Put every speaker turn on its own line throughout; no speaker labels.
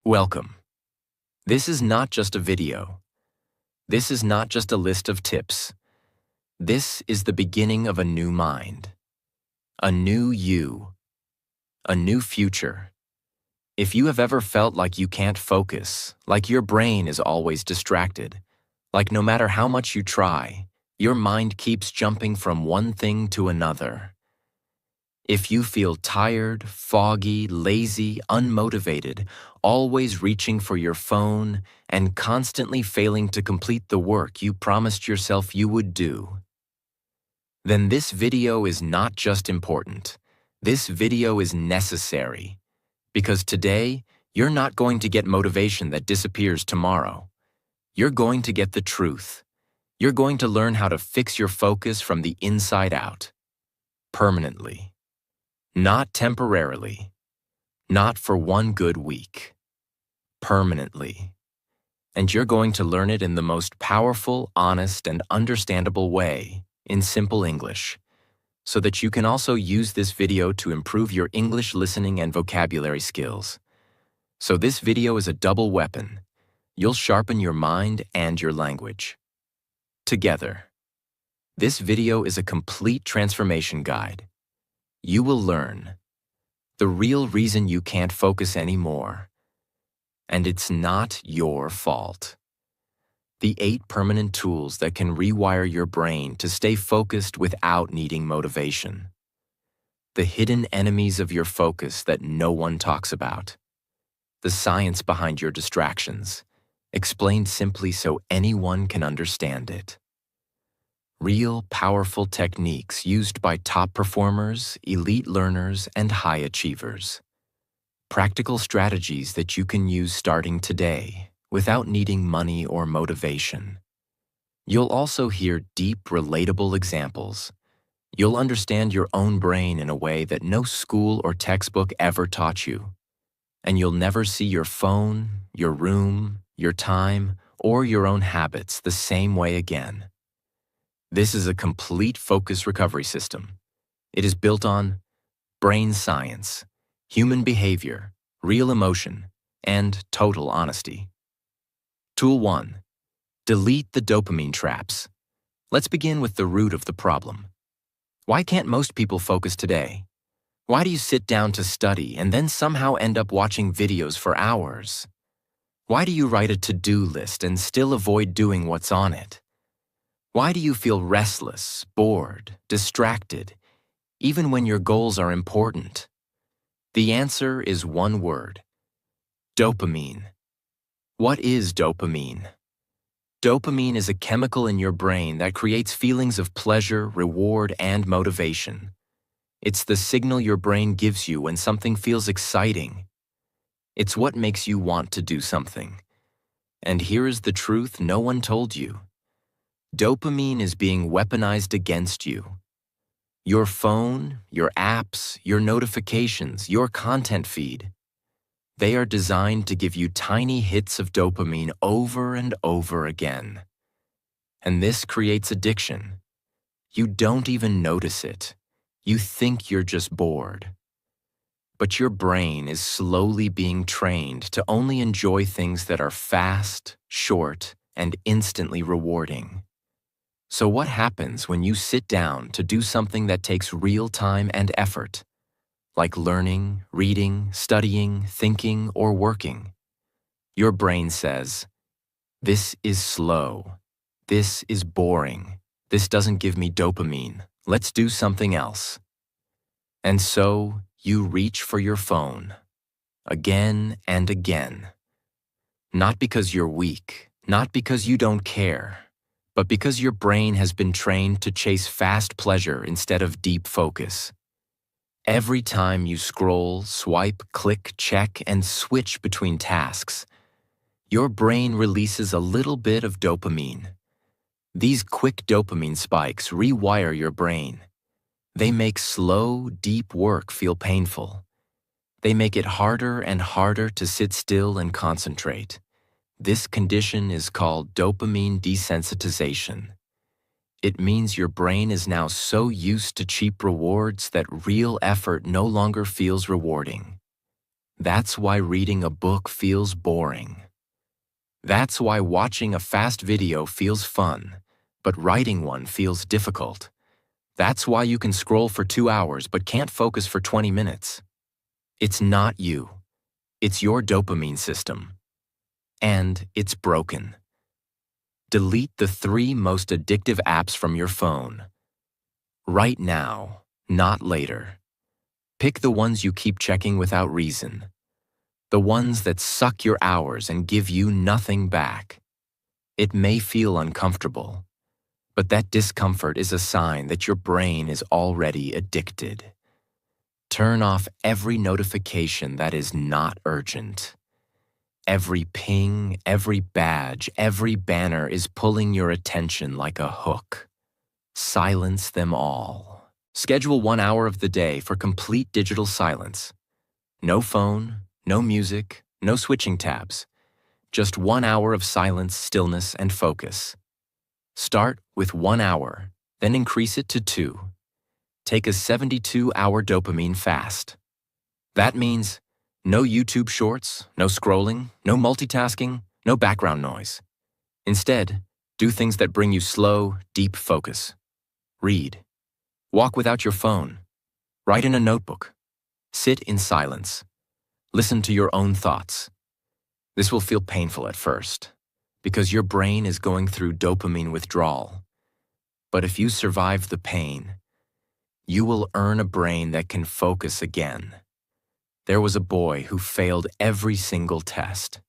Welcome. This is not just a video. This is not just a list of tips. This is the beginning of a new mind, a new you, a new future. If you have ever felt like you can't focus, like your brain is always distracted, like no matter how much you try, your mind keeps jumping from one thing to another. If you feel tired, foggy, lazy, unmotivated, always reaching for your phone, and constantly failing to complete the work you promised yourself you would do, then this video is not just important. This video is necessary. Because today, you're not going to get motivation that disappears tomorrow. You're going to get the truth. You're going to learn how to fix your focus from the inside out. Permanently. Not temporarily. Not for one good week. Permanently. And you're going to learn it in the most powerful, honest, and understandable way, in simple English, so that you can also use this video to improve your English listening and vocabulary skills. So this video is a double weapon. You'll sharpen your mind and your language. Together. This video is a complete transformation guide. You will learn the real reason you can't focus anymore. And it's not your fault. The 8 permanent tools that can rewire your brain to stay focused without needing motivation. The hidden enemies of your focus that no one talks about. The science behind your distractions, explained simply so anyone can understand it. Real, powerful techniques used by top performers, elite learners, and high achievers. Practical strategies that you can use starting today without needing money or motivation. You'll also hear deep, relatable examples. You'll understand your own brain in a way that no school or textbook ever taught you. And you'll never see your phone, your room, your time, or your own habits the same way again. This is a complete focus recovery system. It is built on brain science, human behavior, real emotion, and total honesty. Tool 1. Delete the dopamine traps. Let's begin with the root of the problem. Why can't most people focus today? Why do you sit down to study and then somehow end up watching videos for hours? Why do you write a to-do list and still avoid doing what's on it? Why do you feel restless, bored, distracted, even when your goals are important? The answer is one word: dopamine. What is dopamine? Dopamine is a chemical in your brain that creates feelings of pleasure, reward, and motivation. It's the signal your brain gives you when something feels exciting. It's what makes you want to do something. And here is the truth no one told you. Dopamine is being weaponized against you. Your phone, your apps, your notifications, your content feed. They are designed to give you tiny hits of dopamine over and over again. And this creates addiction. You don't even notice it. You think you're just bored. But your brain is slowly being trained to only enjoy things that are fast, short, and instantly rewarding. So what happens when you sit down to do something that takes real time and effort, like learning, reading, studying, thinking, or working? Your brain says, "This is slow. This is boring. This doesn't give me dopamine. Let's do something else." And so you reach for your phone, again and again. Not because you're weak, not because you don't care, but because your brain has been trained to chase fast pleasure instead of deep focus. Every time you scroll, swipe, click, check, and switch between tasks, your brain releases a little bit of dopamine. These quick dopamine spikes rewire your brain. They make slow, deep work feel painful. They make it harder and harder to sit still and concentrate. This condition is called dopamine desensitization. It means your brain is now so used to cheap rewards that real effort no longer feels rewarding. That's why reading a book feels boring. That's why watching a fast video feels fun, but writing one feels difficult. That's why you can scroll for 2 hours but can't focus for 20 minutes. It's not you. It's your dopamine system. And it's broken. Delete the 3 most addictive apps from your phone. Right now, not later. Pick the ones you keep checking without reason. The ones that suck your hours and give you nothing back. It may feel uncomfortable, but that discomfort is a sign that your brain is already addicted. Turn off every notification that is not urgent. Every ping, every badge, every banner is pulling your attention like a hook. Silence them all. Schedule 1 hour of the day for complete digital silence. No phone, no music, no switching tabs. Just 1 hour of silence, stillness, and focus. Start with 1 hour, then increase it to 2. Take a 72-hour dopamine fast. That means no YouTube shorts, no scrolling, no multitasking, no background noise. Instead, do things that bring you slow, deep focus. Read. Walk without your phone. Write in a notebook. Sit in silence. Listen to your own thoughts. This will feel painful at first, because your brain is going through dopamine withdrawal. But if you survive the pain, you will earn a brain that can focus again. There was a boy who failed every single test.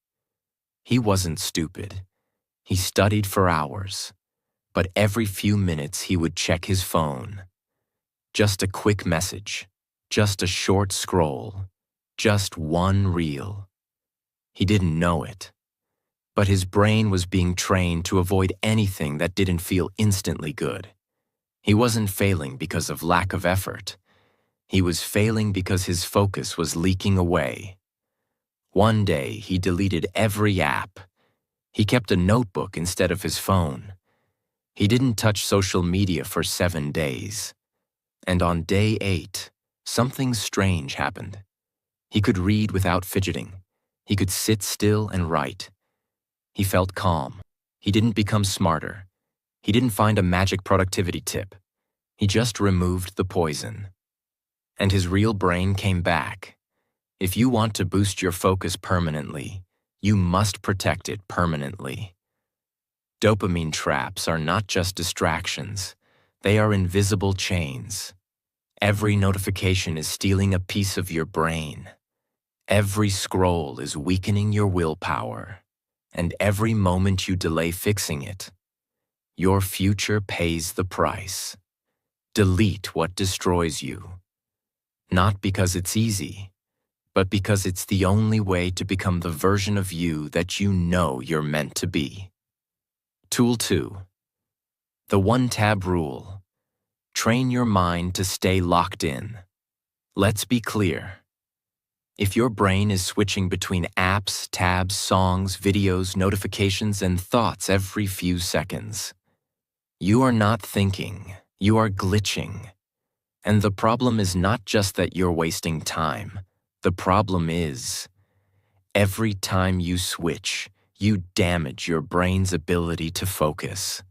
He wasn't stupid. He studied for hours, but every few minutes he would check his phone. Just a quick message, just a short scroll, just one reel. He didn't know it, but his brain was being trained to avoid anything that didn't feel instantly good. He wasn't failing because of lack of effort. He was failing because his focus was leaking away. One day, he deleted every app. He kept a notebook instead of his phone. He didn't touch social media for 7 days. And on day 8, something strange happened. He could read without fidgeting. He could sit still and write. He felt calm. He didn't become smarter. He didn't find a magic productivity tip. He just removed the poison. And his real brain came back. If you want to boost your focus permanently, you must protect it permanently. Dopamine traps are not just distractions. They are invisible chains. Every notification is stealing a piece of your brain. Every scroll is weakening your willpower. And every moment you delay fixing it, your future pays the price. Delete what destroys you. Not because it's easy, but because it's the only way to become the version of you that you know you're meant to be. Tool 2. The one-tab rule. Train your mind to stay locked in. Let's be clear. If your brain is switching between apps, tabs, songs, videos, notifications, and thoughts every few seconds, you are not thinking, you are glitching. And the problem is not just that you're wasting time. The problem is, every time you switch, you damage your brain's ability to focus.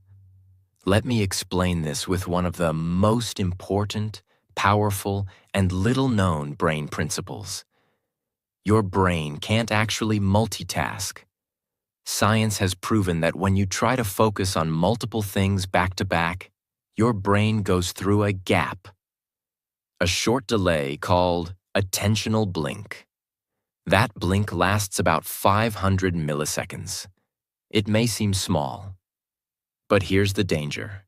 Let me explain this with one of the most important, powerful, and little-known brain principles. Your brain can't actually multitask. Science has proven that when you try to focus on multiple things back-to-back, your brain goes through a gap, a short delay called attentional blink. That blink lasts about 500 milliseconds. It may seem small, but here's the danger.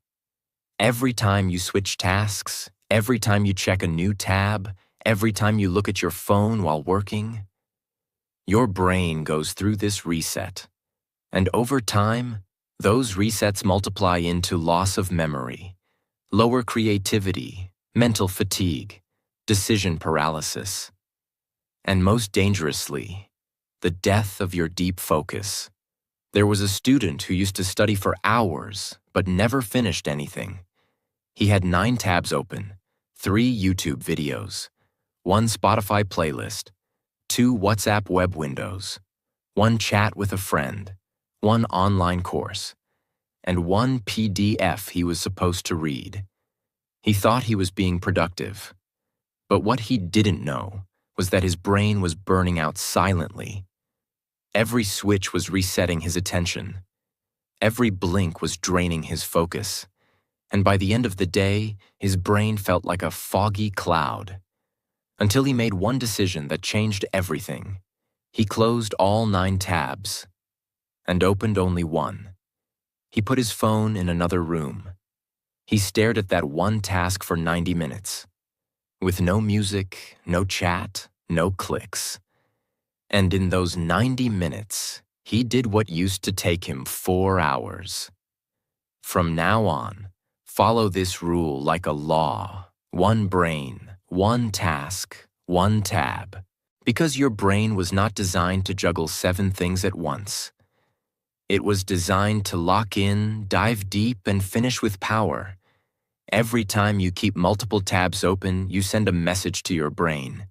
Every time you switch tasks, every time you check a new tab, every time you look at your phone while working, your brain goes through this reset. And over time, those resets multiply into loss of memory, lower creativity, mental fatigue, decision paralysis, and most dangerously, the death of your deep focus. There was a student who used to study for hours but never finished anything. He had 9 tabs open, 3 YouTube videos, 1 Spotify playlist, 2 WhatsApp web windows, 1 chat with a friend, 1 online course, and 1 PDF he was supposed to read. He thought he was being productive, but what he didn't know was that his brain was burning out silently. Every switch was resetting his attention. Every blink was draining his focus. And by the end of the day, his brain felt like a foggy cloud. Until he made one decision that changed everything. He closed all 9 tabs and opened only one. He put his phone in another room. He stared at that one task for 90 minutes, with no music, no chat, no clicks. And in those 90 minutes, he did what used to take him 4 hours. From now on, follow this rule like a law. 1 brain, 1 task, 1 tab. Because your brain was not designed to juggle 7 things at once. It was designed to lock in, dive deep, and finish with power. Every time you keep multiple tabs open, you send a message to your brain.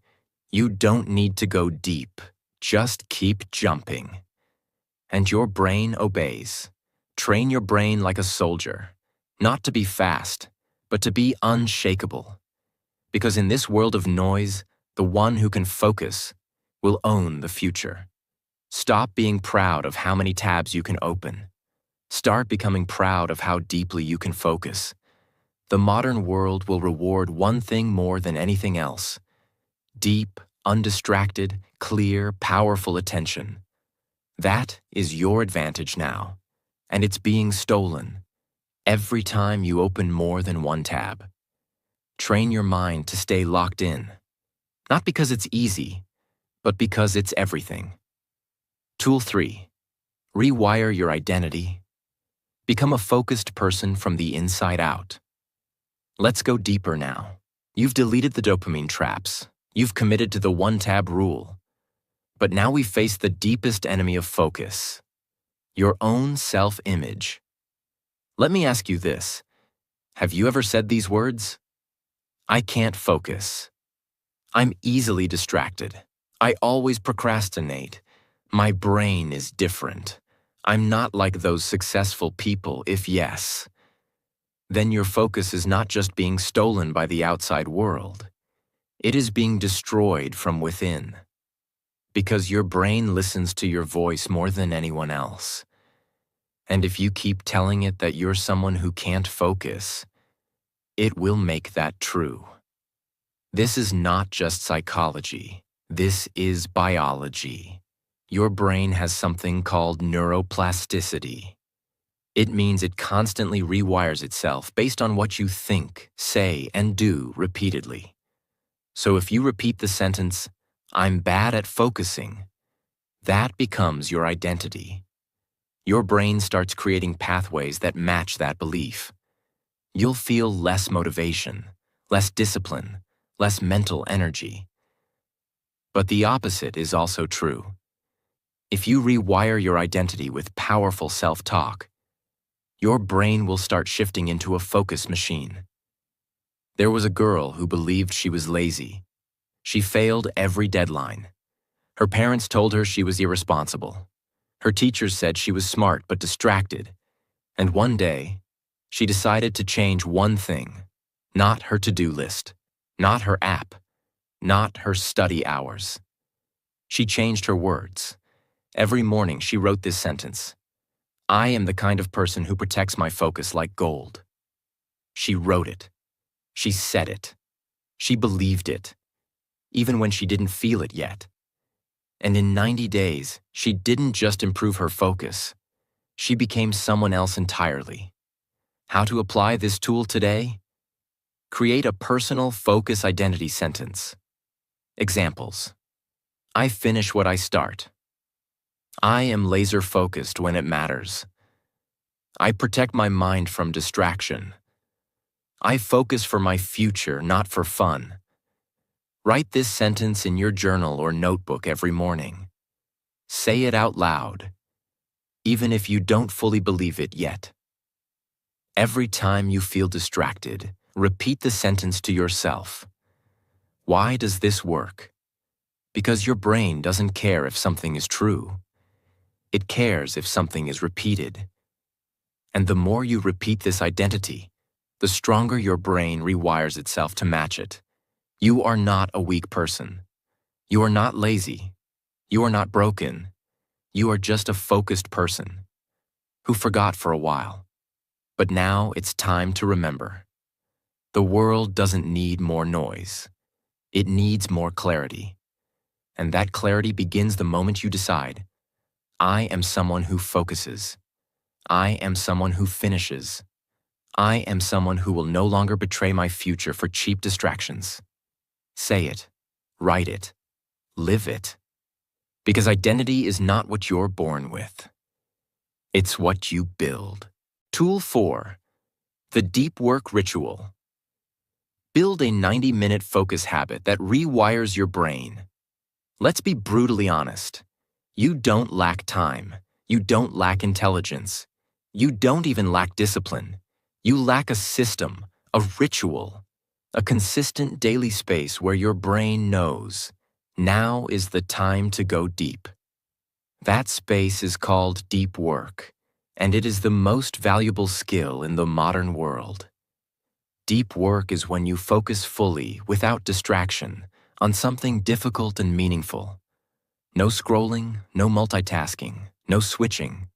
You don't need to go deep. Just keep jumping. And your brain obeys. Train your brain like a soldier. Not to be fast, but to be unshakable. Because in this world of noise, the one who can focus will own the future. Stop being proud of how many tabs you can open. Start becoming proud of how deeply you can focus. The modern world will reward one thing more than anything else: deep, undistracted, clear, powerful attention. That is your advantage now, and it's being stolen every time you open more than 1 tab. Train your mind to stay locked in, not because it's easy, but because it's everything. Tool 3. Rewire your identity. Become a focused person from the inside out. Let's go deeper now. You've deleted the dopamine traps. You've committed to the 1-tab rule. But now we face the deepest enemy of focus: your own self-image. Let me ask you this. Have you ever said these words? I can't focus. I'm easily distracted. I always procrastinate. My brain is different. I'm not like those successful people. If yes, then your focus is not just being stolen by the outside world. It is being destroyed from within. Because your brain listens to your voice more than anyone else. And if you keep telling it that you're someone who can't focus, it will make that true. This is not just psychology. This is biology. Your brain has something called neuroplasticity. It means it constantly rewires itself based on what you think, say, and do repeatedly. So if you repeat the sentence, "I'm bad at focusing," that becomes your identity. Your brain starts creating pathways that match that belief. You'll feel less motivation, less discipline, less mental energy. But the opposite is also true. If you rewire your identity with powerful self-talk, your brain will start shifting into a focus machine. There was a girl who believed she was lazy. She failed every deadline. Her parents told her she was irresponsible. Her teachers said she was smart but distracted. And one day, she decided to change one thing: not her to-do list, not her app, not her study hours. She changed her words. Every morning she wrote this sentence: I am the kind of person who protects my focus like gold. She wrote it. She said it. She believed it, even when she didn't feel it yet. And in 90 days, she didn't just improve her focus. She became someone else entirely. How to apply this tool today? Create a personal focus identity sentence. Examples: I finish what I start. I am laser focused when it matters. I protect my mind from distraction. I focus for my future, not for fun. Write this sentence in your journal or notebook every morning. Say it out loud, even if you don't fully believe it yet. Every time you feel distracted, repeat the sentence to yourself. Why does this work? Because your brain doesn't care if something is true. It cares if something is repeated. And the more you repeat this identity, the stronger your brain rewires itself to match it. You are not a weak person. You are not lazy. You are not broken. You are just a focused person who forgot for a while. But now it's time to remember. The world doesn't need more noise. It needs more clarity. And that clarity begins the moment you decide, I am someone who focuses. I am someone who finishes. I am someone who will no longer betray my future for cheap distractions. Say it, write it, live it. Because identity is not what you're born with. It's what you build. Tool 4. The deep work ritual. Build a 90-minute focus habit that rewires your brain. Let's be brutally honest. You don't lack time. You don't lack intelligence. You don't even lack discipline. You lack a system, a ritual, a consistent daily space where your brain knows, now is the time to go deep. That space is called deep work, and it is the most valuable skill in the modern world. Deep work is when you focus fully, without distraction, on something difficult and meaningful. No scrolling, no multitasking, no switching.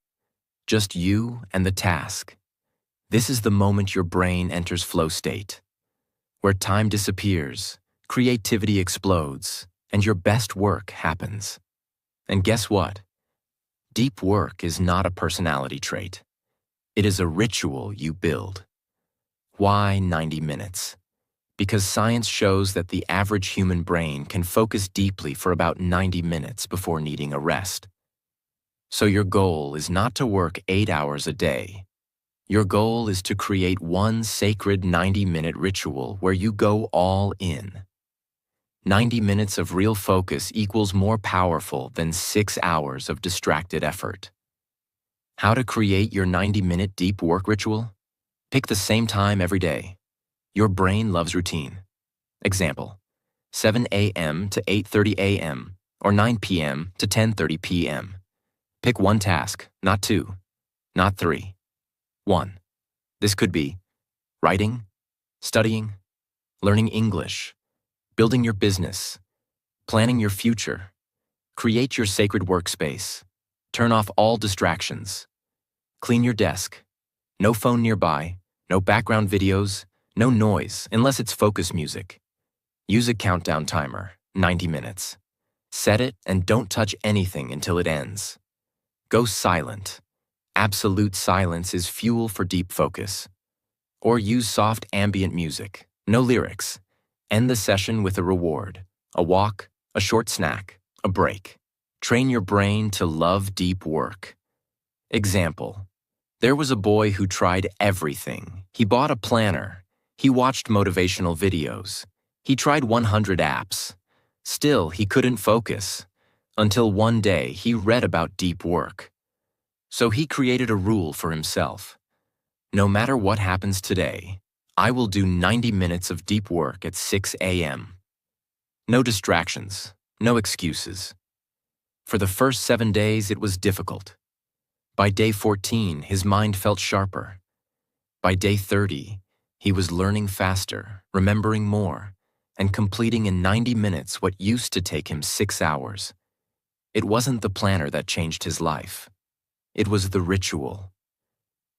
Just you and the task. This is the moment your brain enters flow state, where time disappears, creativity explodes, and your best work happens. And guess what? Deep work is not a personality trait. It is a ritual you build. Why 90 minutes? Because science shows that the average human brain can focus deeply for about 90 minutes before needing a rest. So your goal is not to work 8 hours a day. Your goal is to create one sacred 90-minute ritual where you go all in. 90 minutes of real focus equals more powerful than 6 hours of distracted effort. How to create your 90-minute deep work ritual? Pick the same time every day. Your brain loves routine. Example, 7 a.m. to 8:30 a.m. or 9 p.m. to 10:30 p.m. Pick one task, not two, not three. 1. This could be writing, studying, learning English, building your business, planning your future. Create your sacred workspace. Turn off all distractions. Clean your desk. No phone nearby, no background videos, no noise unless it's focus music. Use a countdown timer, 90 minutes. Set it and don't touch anything until it ends. Go silent. Absolute silence is fuel for deep focus. Or use soft ambient music, no lyrics. End the session with a reward, a walk, a short snack, a break. Train your brain to love deep work. Example, there was a boy who tried everything. He bought a planner. He watched motivational videos. He tried 100 apps. Still, he couldn't focus. Until one day, he read about deep work. So he created a rule for himself. No matter what happens today, I will do 90 minutes of deep work at 6 a.m. No distractions, no excuses. For the first 7 days, it was difficult. By day 14, his mind felt sharper. By day 30, he was learning faster, remembering more, and completing in 90 minutes what used to take him 6 hours. It wasn't the planner that changed his life. It was the ritual.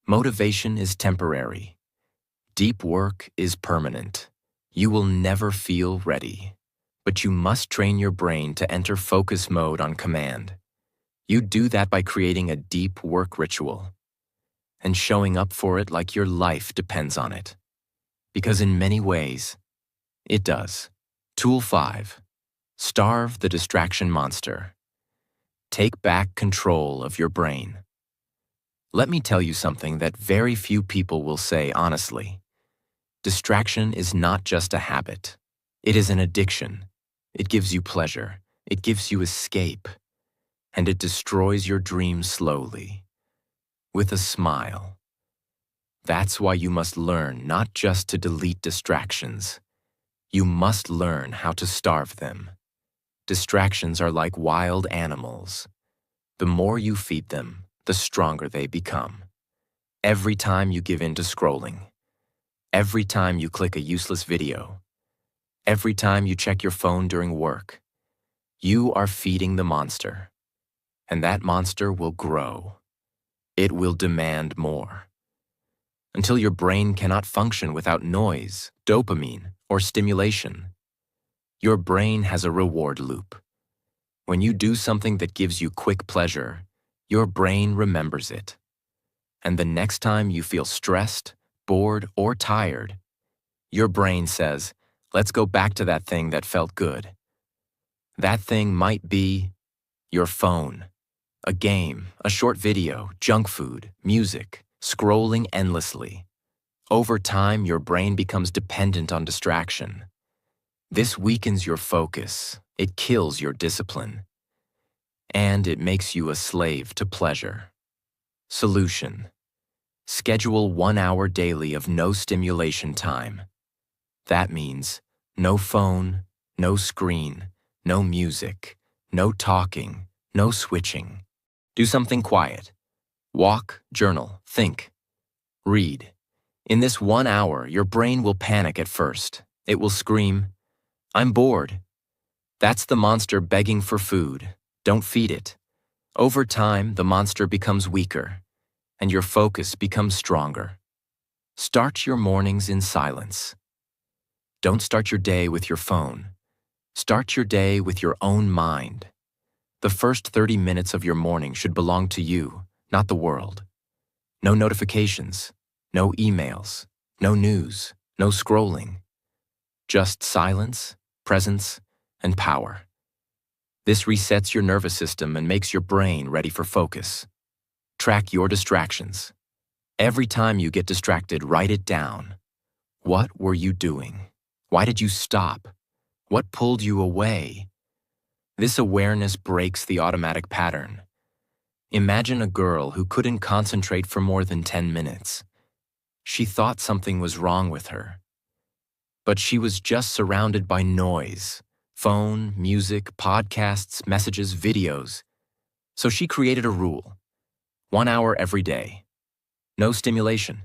Motivation is temporary. Deep work is permanent. You will never feel ready, but you must train your brain to enter focus mode on command. You do that by creating a deep work ritual and showing up for it like your life depends on it. Because in many ways, it does. Tool 5. Starve the distraction monster. Take back control of your brain. Let me tell you something that very few people will say honestly. Distraction is not just a habit. It is an addiction. It gives you pleasure. It gives you escape. And it destroys your dreams slowly, with a smile. That's why you must learn not just to delete distractions. You must learn how to starve them. Distractions are like wild animals. The more you feed them, the stronger they become. Every time you give in to scrolling, every time you click a useless video, every time you check your phone during work, you are feeding the monster. And that monster will grow. It will demand more. Until your brain cannot function without noise, dopamine, or stimulation. Your brain has a reward loop. When you do something that gives you quick pleasure, your brain remembers it. And the next time you feel stressed, bored, or tired, your brain says, let's go back to that thing that felt good. That thing might be your phone, a game, a short video, junk food, music, scrolling endlessly. Over time, your brain becomes dependent on distraction. This weakens your focus, it kills your discipline, and it makes you a slave to pleasure. Solution: schedule 1 hour daily of no stimulation time. That means no phone, no screen, no music, no talking, no switching. Do something quiet. Walk, journal, think, read. In this 1 hour, your brain will panic at first. It will scream, I'm bored. That's the monster begging for food. Don't feed it. Over time, the monster becomes weaker, and your focus becomes stronger. Start your mornings in silence. Don't start your day with your phone. Start your day with your own mind. The first 30 minutes of your morning should belong to you, not the world. No notifications, no emails, no news, no scrolling. Just silence, presence, and power. This resets your nervous system and makes your brain ready for focus. Track your distractions. Every time you get distracted, write it down. What were you doing? Why did you stop? What pulled you away? This awareness breaks the automatic pattern. Imagine a girl who couldn't concentrate for more than 10 minutes. She thought something was wrong with her. But she was just surrounded by noise, phone, music, podcasts, messages, videos. So she created a rule: 1 hour every day. No stimulation.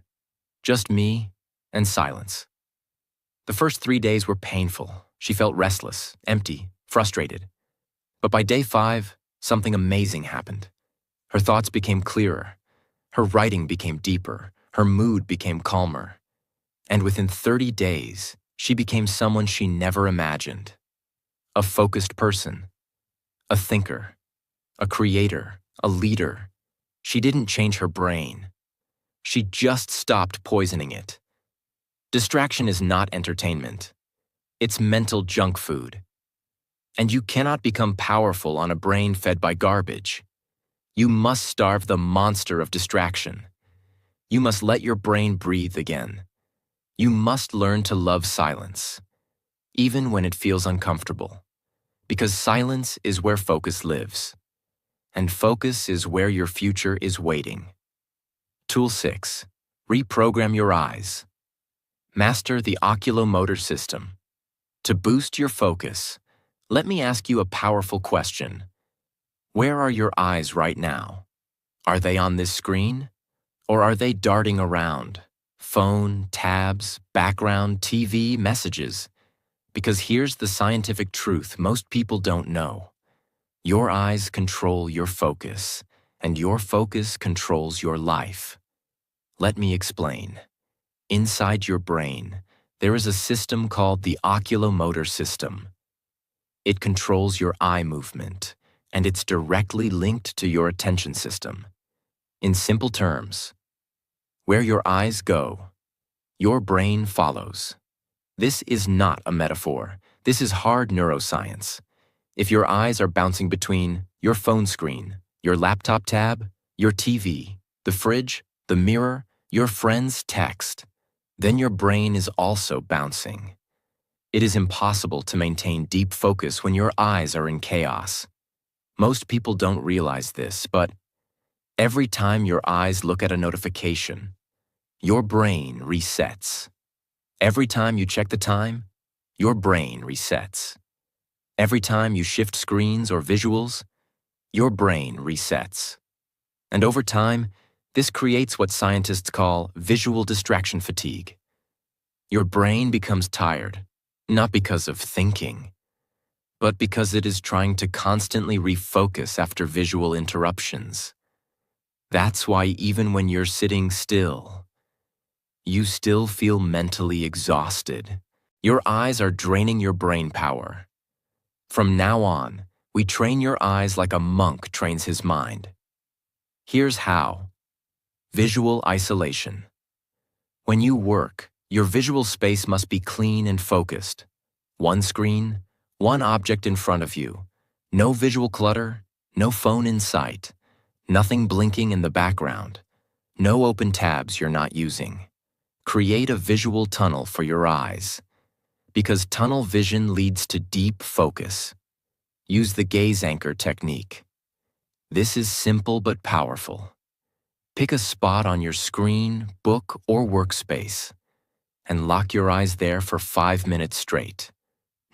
Just me and silence. The first 3 days were painful. She felt restless, empty, frustrated. But by day 5, something amazing happened. Her thoughts became clearer. Her writing became deeper. Her mood became calmer. And within 30 days, she became someone she never imagined. A focused person, a thinker, a creator, a leader. She didn't change her brain. She just stopped poisoning it. Distraction is not entertainment. It's mental junk food. And you cannot become powerful on a brain fed by garbage. You must starve the monster of distraction. You must let your brain breathe again. You must learn to love silence, even when it feels uncomfortable, because silence is where focus lives, and focus is where your future is waiting. Tool 6. Reprogram your eyes. Master the oculomotor system. To boost your focus, let me ask you a powerful question. Where are your eyes right now? Are they on this screen? Or are they darting around? Phone, tabs, background, TV, messages. Because here's the scientific truth most people don't know. Your eyes control your focus, and your focus controls your life. Let me explain. Inside your brain, there is a system called the oculomotor system. It controls your eye movement, and it's directly linked to your attention system. In simple terms, where your eyes go, your brain follows. This is not a metaphor. This is hard neuroscience. If your eyes are bouncing between your phone screen, your laptop tab, your TV, the fridge, the mirror, your friend's text, then your brain is also bouncing. It is impossible to maintain deep focus when your eyes are in chaos. Most people don't realize this, but every time your eyes look at a notification, your brain resets. Every time you check the time, your brain resets. Every time you shift screens or visuals, your brain resets. And over time, this creates what scientists call visual distraction fatigue. Your brain becomes tired, not because of thinking, but because it is trying to constantly refocus after visual interruptions. That's why even when you're sitting still, you still feel mentally exhausted. Your eyes are draining your brain power. From now on, we train your eyes like a monk trains his mind. Here's how. Visual isolation. When you work, your visual space must be clean and focused. One screen, one object in front of you. No visual clutter, no phone in sight, nothing blinking in the background, no open tabs you're not using. Create a visual tunnel for your eyes, because tunnel vision leads to deep focus. Use the gaze anchor technique. This is simple but powerful. Pick a spot on your screen, book, or workspace, and lock your eyes there for 5 minutes straight.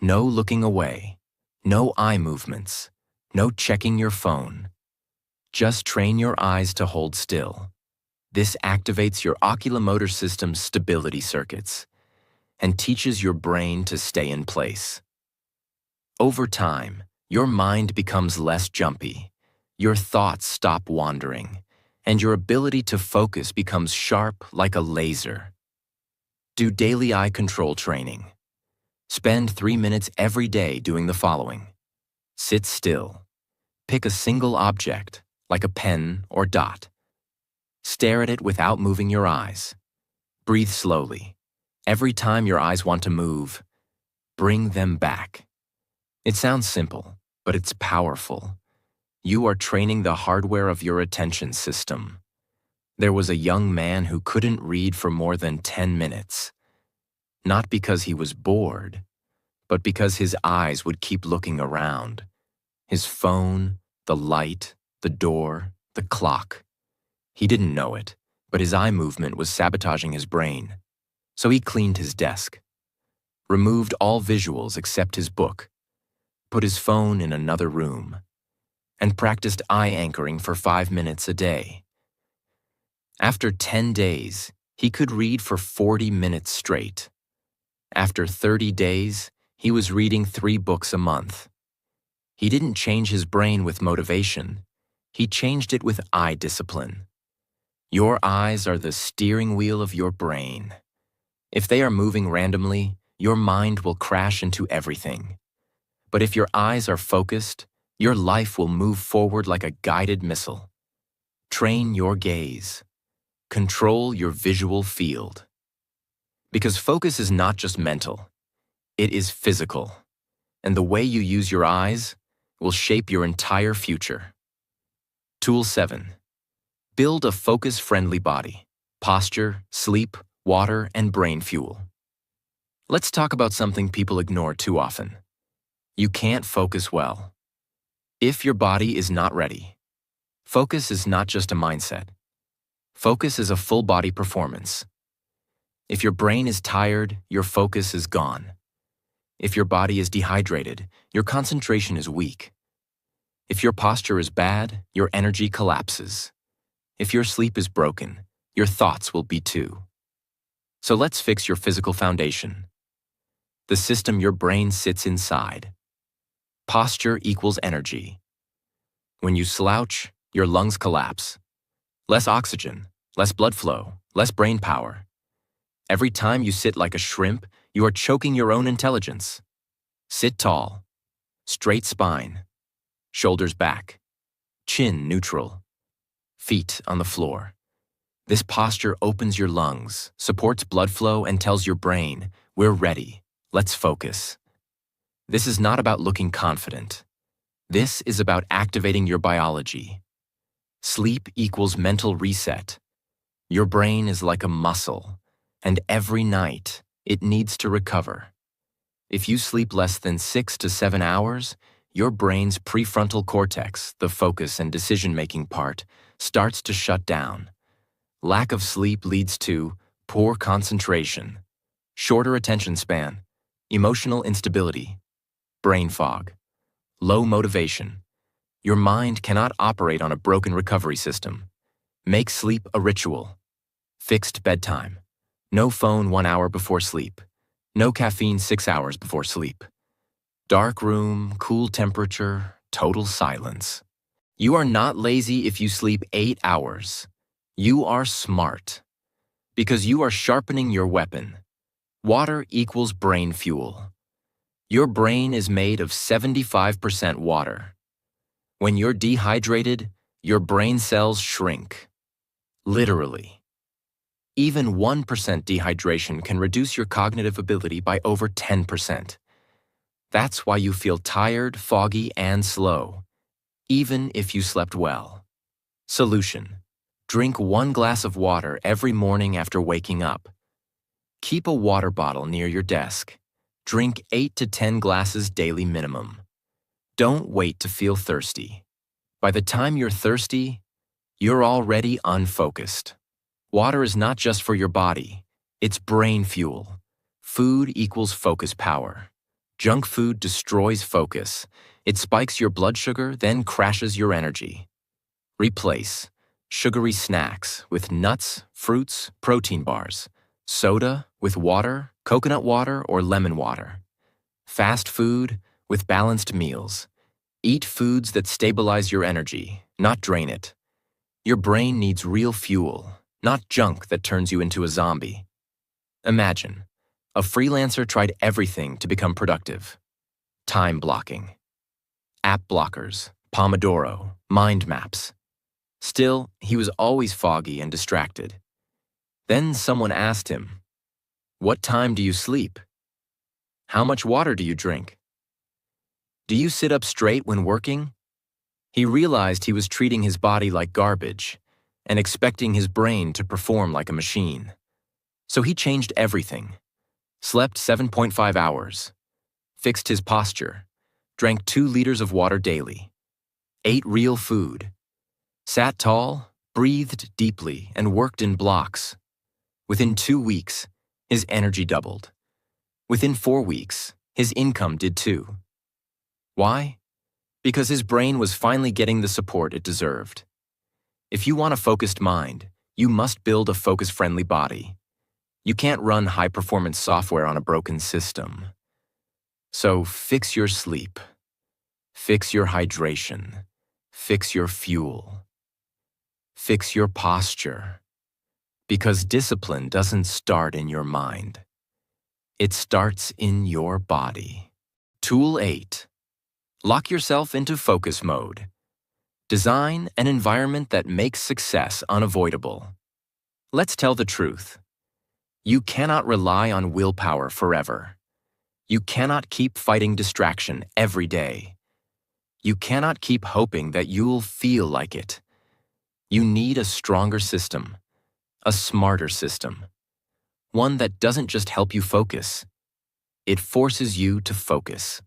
No looking away, no eye movements, no checking your phone. Just train your eyes to hold still. This activates your oculomotor system's stability circuits and teaches your brain to stay in place. Over time, your mind becomes less jumpy, your thoughts stop wandering, and your ability to focus becomes sharp like a laser. Do daily eye control training. Spend 3 minutes every day doing the following. Sit still. Pick a single object, like a pen or dot. Stare at it without moving your eyes. Breathe slowly. Every time your eyes want to move, bring them back. It sounds simple, but it's powerful. You are training the hardware of your attention system. There was a young man who couldn't read for more than 10 minutes. Not because he was bored, but because his eyes would keep looking around. His phone, the light, the door, the clock. He didn't know it, but his eye movement was sabotaging his brain. So he cleaned his desk, removed all visuals except his book, put his phone in another room, and practiced eye anchoring for 5 minutes a day. After 10 days, he could read for 40 minutes straight. After 30 days, he was reading 3 books a month. He didn't change his brain with motivation. He changed it with eye discipline. Your eyes are the steering wheel of your brain. If they are moving randomly, your mind will crash into everything. But if your eyes are focused, your life will move forward like a guided missile. Train your gaze. Control your visual field. Because focus is not just mental, it is physical. And the way you use your eyes will shape your entire future. Tool 7. Build a focus-friendly body. Posture, sleep, water, and brain fuel. Let's talk about something people ignore too often. You can't focus well if your body is not ready. Focus is not just a mindset. Focus is a full-body performance. If your brain is tired, your focus is gone. If your body is dehydrated, your concentration is weak. If your posture is bad, your energy collapses. If your sleep is broken, your thoughts will be too. So let's fix your physical foundation. The system your brain sits inside. Posture equals energy. When you slouch, your lungs collapse. Less oxygen, less blood flow, less brain power. Every time you sit like a shrimp, you are choking your own intelligence. Sit tall. Straight spine. Shoulders back. Chin neutral. Feet on the floor. This posture opens your lungs, supports blood flow, and tells your brain, we're ready, let's focus. This is not about looking confident. This is about activating your biology. Sleep equals mental reset. Your brain is like a muscle, and every night it needs to recover. If you sleep less than 6 to 7 hours, your brain's prefrontal cortex, the focus and decision-making part, starts to shut down. Lack of sleep leads to poor concentration, shorter attention span, emotional instability, brain fog, low motivation. Your mind cannot operate on a broken recovery system. Make sleep a ritual. Fixed bedtime. No phone 1 hour before sleep. No caffeine 6 hours before sleep. Dark room, cool temperature, total silence. You are not lazy if you sleep 8 hours. You are smart. Because you are sharpening your weapon. Water equals brain fuel. Your brain is made of 75% water. When you're dehydrated, your brain cells shrink. Literally. Even 1% dehydration can reduce your cognitive ability by over 10%. That's why you feel tired, foggy, and slow, even if you slept well. Solution: drink 1 glass of water every morning after waking up. Keep a water bottle near your desk. Drink 8 to 10 glasses daily minimum. Don't wait to feel thirsty. By the time you're thirsty, you're already unfocused. Water is not just for your body, it's brain fuel. Food equals focus power. Junk food destroys focus. It spikes your blood sugar, then crashes your energy. Replace sugary snacks with nuts, fruits, protein bars, soda with water, coconut water, or lemon water. Fast food with balanced meals. Eat foods that stabilize your energy, not drain it. Your brain needs real fuel, not junk that turns you into a zombie. Imagine, a freelancer tried everything to become productive. Time blocking, app blockers, Pomodoro, mind maps. Still, he was always foggy and distracted. Then someone asked him, "What time do you sleep? How much water do you drink? Do you sit up straight when working?" He realized he was treating his body like garbage and expecting his brain to perform like a machine. So he changed everything. Slept 7.5 hours, fixed his posture, drank 2 liters of water daily, ate real food, sat tall, breathed deeply, and worked in blocks. Within 2 weeks, his energy doubled. Within 4 weeks, his income did too. Why? Because his brain was finally getting the support it deserved. If you want a focused mind, you must build a focus-friendly body. You can't run high-performance software on a broken system. So fix your sleep. Fix your hydration. Fix your fuel. Fix your posture. Because discipline doesn't start in your mind. It starts in your body. Tool 8. Lock yourself into focus mode. Design an environment that makes success unavoidable. Let's tell the truth. You cannot rely on willpower forever. You cannot keep fighting distraction every day. You cannot keep hoping that you'll feel like it. You need a stronger system, a smarter system, one that doesn't just help you focus. It forces you to focus.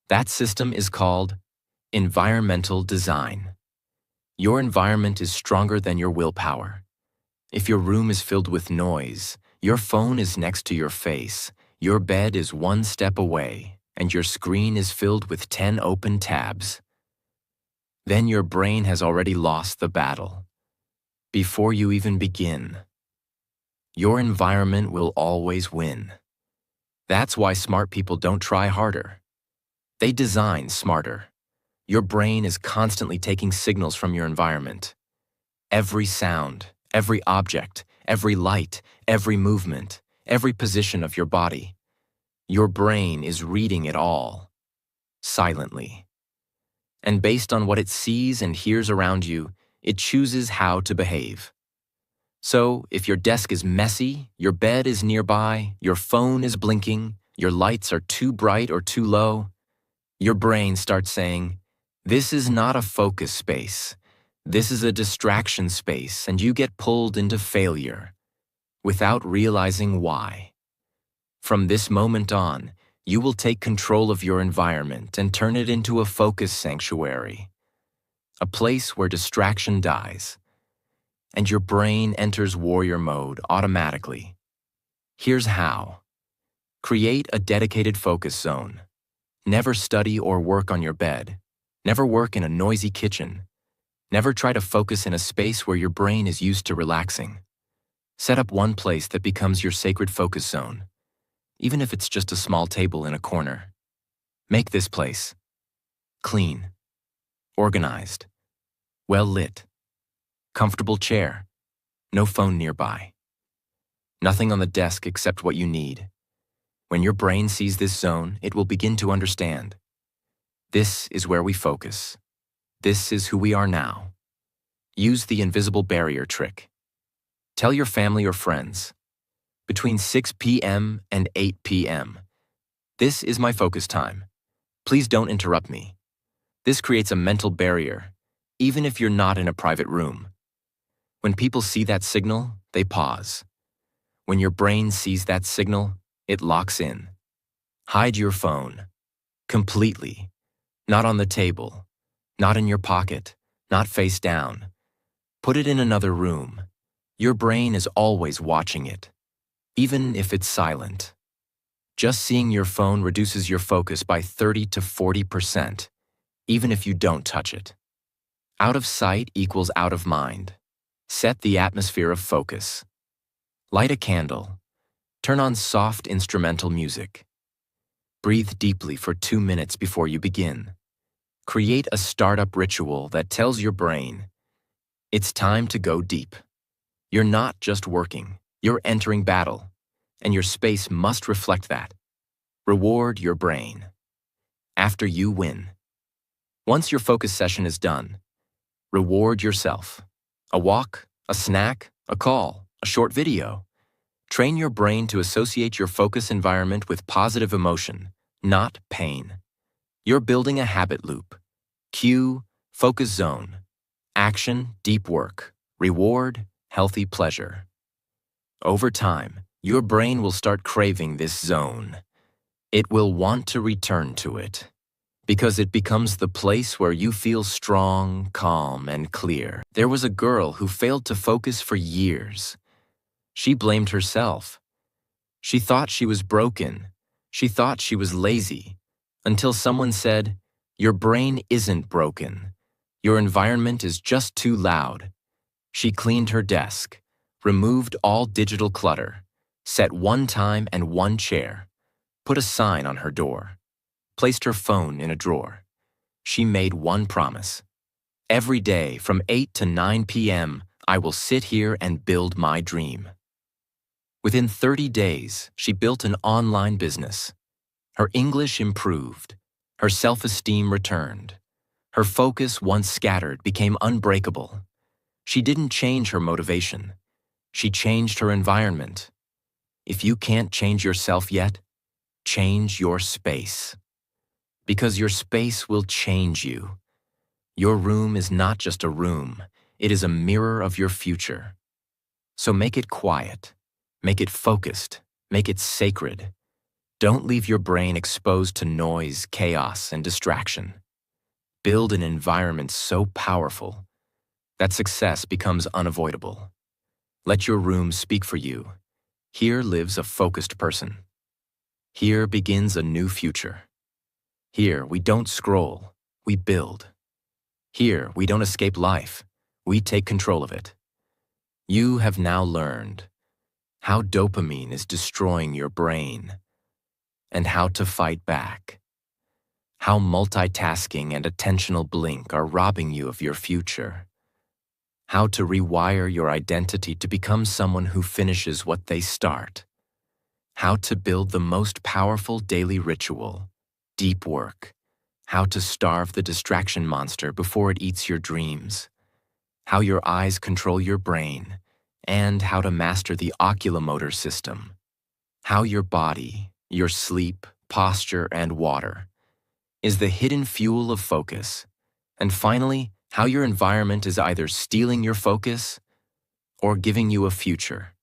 That system is called environmental design. Your environment is stronger than your willpower. If your room is filled with noise, your phone is next to your face, your bed is 1 step away, and your screen is filled with 10 open tabs, then your brain has already lost the battle. Before you even begin, your environment will always win. That's why smart people don't try harder. They design smarter. Your brain is constantly taking signals from your environment. Every sound, every object, every light, every movement, every position of your body. Your brain is reading it all, silently. And based on what it sees and hears around you, it chooses how to behave. So, if your desk is messy, your bed is nearby, your phone is blinking, your lights are too bright or too low, your brain starts saying, "This is not a focus space. This is a distraction space," and you get pulled into failure without realizing why. From this moment on, you will take control of your environment and turn it into a focus sanctuary, a place where distraction dies, and your brain enters warrior mode automatically. Here's how. Create a dedicated focus zone. Never study or work on your bed. Never work in a noisy kitchen. Never try to focus in a space where your brain is used to relaxing. Set up one place that becomes your sacred focus zone, even if it's just a small table in a corner. Make this place clean, organized, well lit, comfortable chair, no phone nearby. Nothing on the desk except what you need. When your brain sees this zone, it will begin to understand. This is where we focus. This is who we are now. Use the invisible barrier trick. Tell your family or friends, between 6 p.m. and 8 p.m., this is my focus time. Please don't interrupt me. This creates a mental barrier, even if you're not in a private room. When people see that signal, they pause. When your brain sees that signal, it locks in. Hide your phone. Completely. Not on the table. Not in your pocket. Not face down. Put it in another room. Your brain is always watching it, even if it's silent. Just seeing your phone reduces your focus by 30 to 40%, even if you don't touch it. Out of sight equals out of mind. Set the atmosphere of focus. Light a candle. Turn on soft instrumental music. Breathe deeply for 2 minutes before you begin. Create a startup ritual that tells your brain, it's time to go deep. You're not just working, you're entering battle, and your space must reflect that. Reward your brain. After you win. Once your focus session is done, reward yourself. A walk, a snack, a call, a short video. Train your brain to associate your focus environment with positive emotion, not pain. You're building a habit loop. Cue, focus zone. Action, deep work. Reward, healthy pleasure. Over time, your brain will start craving this zone. It will want to return to it, because it becomes the place where you feel strong, calm, and clear. There was a girl who failed to focus for years. She blamed herself. She thought she was broken. She thought she was lazy, until someone said, "Your brain isn't broken. Your environment is just too loud." She cleaned her desk, removed all digital clutter, set one time and one chair, put a sign on her door, placed her phone in a drawer. She made one promise. Every day from 8 to 9 p.m., I will sit here and build my dream. Within 30 days, she built an online business. Her English improved. Her self-esteem returned. Her focus, once scattered, became unbreakable. She didn't change her motivation. She changed her environment. If you can't change yourself yet, change your space. Because your space will change you. Your room is not just a room, it is a mirror of your future. So make it quiet, make it focused, make it sacred. Don't leave your brain exposed to noise, chaos, and distraction. Build an environment so powerful that success becomes unavoidable. Let your room speak for you. Here lives a focused person. Here begins a new future. Here we don't scroll, we build. Here we don't escape life, we take control of it. You have now learned how dopamine is destroying your brain and how to fight back. How multitasking and attentional blink are robbing you of your future. How to rewire your identity to become someone who finishes what they start. How to build the most powerful daily ritual, deep work. How to starve the distraction monster before it eats your dreams. How your eyes control your brain, and how to master the oculomotor system. How your body, your sleep, posture, and water is the hidden fuel of focus. And finally, how your environment is either stealing your focus or giving you a future.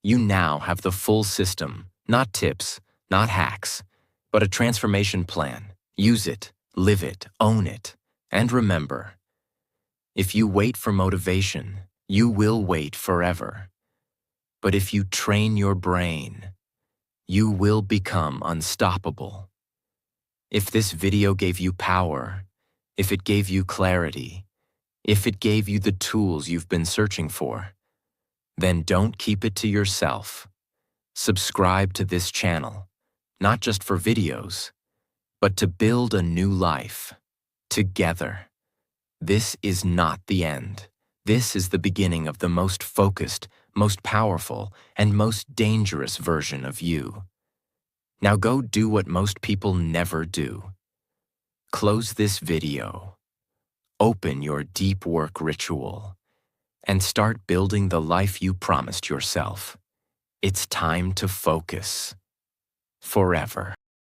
You now have the full system, not tips, not hacks, but a transformation plan. Use it, live it, own it, and remember, if you wait for motivation, you will wait forever. But if you train your brain, you will become unstoppable. If this video gave you power, if it gave you clarity, if it gave you the tools you've been searching for, then don't keep it to yourself. Subscribe to this channel, not just for videos, but to build a new life, together. This is not the end. This is the beginning of the most focused, most powerful, and most dangerous version of you. Now go do what most people never do. Close this video, open your deep work ritual, and start building the life you promised yourself. It's time to focus. Forever.